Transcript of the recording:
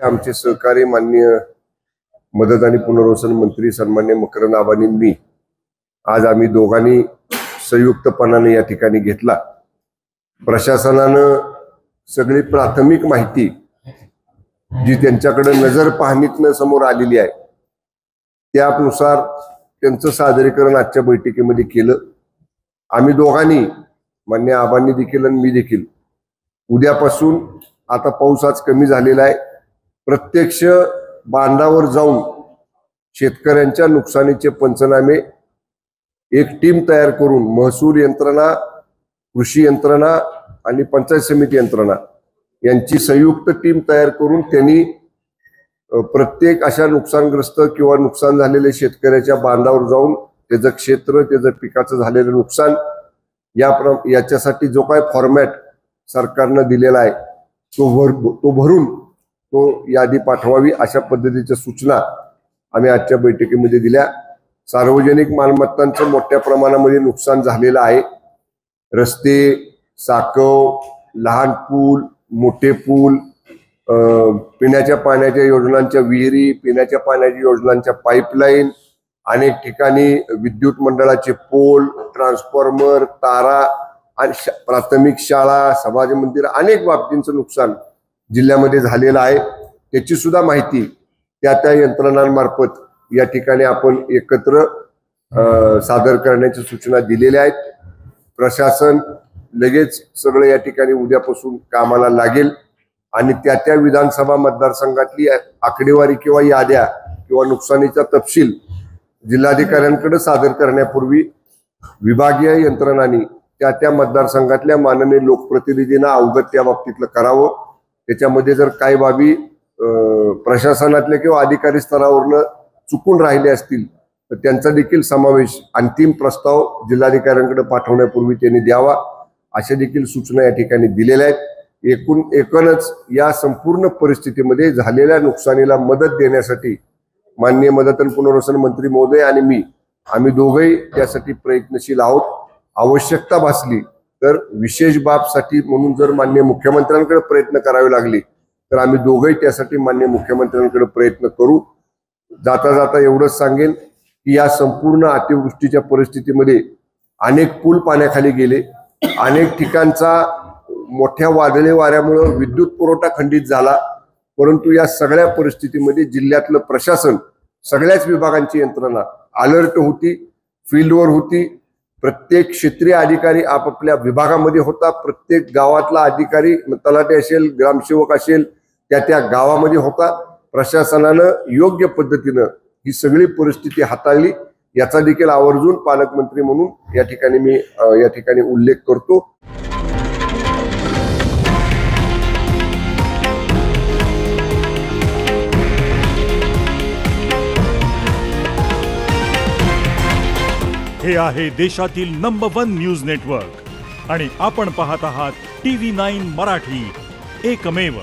आमचे सहकारी माननीय मदत आणि पुनर्वसन मंत्री सन्मान्य मकरंद आबांनी मी आज आम्ही दोघांनी संयुक्तपणाने या ठिकाणी घेतला। प्रशासनानं सगळी प्राथमिक माहिती जी त्यांच्याकडे नजर पाहणीतनं समोर आलेली आहे त्यानुसार त्यांचं सादरीकरण आजच्या बैठकीमध्ये केलं। आम्ही दोघांनी मान्य आबांनी देखील आणि मी देखील उद्यापासून आता पाऊस आज कमी झालेला आहे, प्रत्यक्ष बांधावर जाऊन शेतकऱ्यांच्या नुकसानीचे पंचनामे एक टीम तयार करून महसूल यंत्रणा, कृषी यंत्रणा आणि पंचायत समिती यंत्रणा यांची संयुक्त टीम तयार करून त्यांनी प्रत्येक अशा नुकसानग्रस्त किंवा नुकसान झालेले शेतकऱ्याच्या बांधावर जाऊन त्याचं क्षेत्र, त्याचं पिकाचं झालेलं नुकसान याच्यासाठी जो काय फॉर्मॅट सरकारनं दिलेला आहे तो भरून तो यादी पाठवावी अशा पद्धतीच्या सूचना आम्ही आजच्या बैठकीमध्ये दिल्या। सार्वजनिक मालमत्तांचं मोठ्या प्रमाणामध्ये नुकसान झालेलं आहे। रस्ते, साकव, लहान पूल, मोठे पूल, पिण्याच्या पाण्याच्या योजनांच्या विहिरी, पिण्याच्या पाण्याच्या योजनांच्या पाईपलाईन, अनेक ठिकाणी विद्युत मंडळाचे पोल, ट्रान्सफॉर्मर, तारा आणि प्राथमिक शाळा, समाज मंदिर अनेक बाबतींचं नुकसान जिल्ह्यामध्ये झालेलं आहे। त्याची सुद्धा माहिती त्या यंत्रणांमार्फत या ठिकाणी आपण एकत्र सादर करण्याची सूचना दिलेल्या आहेत। प्रशासन लगेच सगळं या ठिकाणी उद्यापासून कामाला लागेल आणि त्या विधानसभा मतदारसंघातली आकडेवारी किंवा याद्या किंवा नुकसानीचा तपशील जिल्हाधिकाऱ्यांकडे सादर करण्यापूर्वी विभागीय यंत्रणांनी त्या मतदारसंघातल्या माननीय लोकप्रतिनिधींना अवगत त्या बाबतीतलं करावं। त्याच्यामध्ये जर काही बाबी प्रशासनातल्या किंवा अधिकारी स्तरावरनं चुकून राहिले असतील तर त्यांचा देखील समावेश अंतिम प्रस्ताव जिल्हाधिकाऱ्यांकडे पाठवण्यापूर्वी त्यांनी द्यावा अशा देखील सूचना या ठिकाणी दिलेल्या आहेत। एकूणच या संपूर्ण परिस्थितीमध्ये झालेल्या नुकसानीला मदत देण्यासाठी माननीय मदत आणि पुनर्वसन मंत्री महोदय आणि आम्ही दोघेही त्यासाठी प्रयत्नशील आहोत। आवश्यकता भासली तर विशेष बाबसाठी म्हणून जर माननीय मुख्यमंत्र्यांकडे प्रयत्न करावे लागले तर आम्ही दोघेही त्यासाठी माननीय मुख्यमंत्र्यांकडे प्रयत्न करू। जाता जाता एवढंच सांगेन की या संपूर्ण अतिवृष्टीच्या परिस्थितीमध्ये अनेक पूल पाण्याखाली गेले, अनेक ठिकाणचा मोठ्या वादळी वाऱ्यामुळे विद्युत पुरवठा खंडित झाला, परंतु या सगळ्या परिस्थितीमध्ये जिल्ह्यातलं प्रशासन, सगळ्याच विभागांची यंत्रणा अलर्ट होती, फील्डवर होती। प्रत्येक क्षेत्रीय अधिकारी आपापल्या विभागामध्ये होता, प्रत्येक गावातला अधिकारी तलाठी असेल, ग्रामसेवक असेल त्या गावामध्ये होता। प्रशासनानं योग्य पद्धतीनं ही सगळी परिस्थिती हाताळली याचा देखील आवर्जून पालकमंत्री म्हणून या ठिकाणी उल्लेख करतो। हे आहे देशातील नंबर 1 न्यूज नेटवर्क आणि आपण पाहत आहात TV9 मराठी, एकमेव।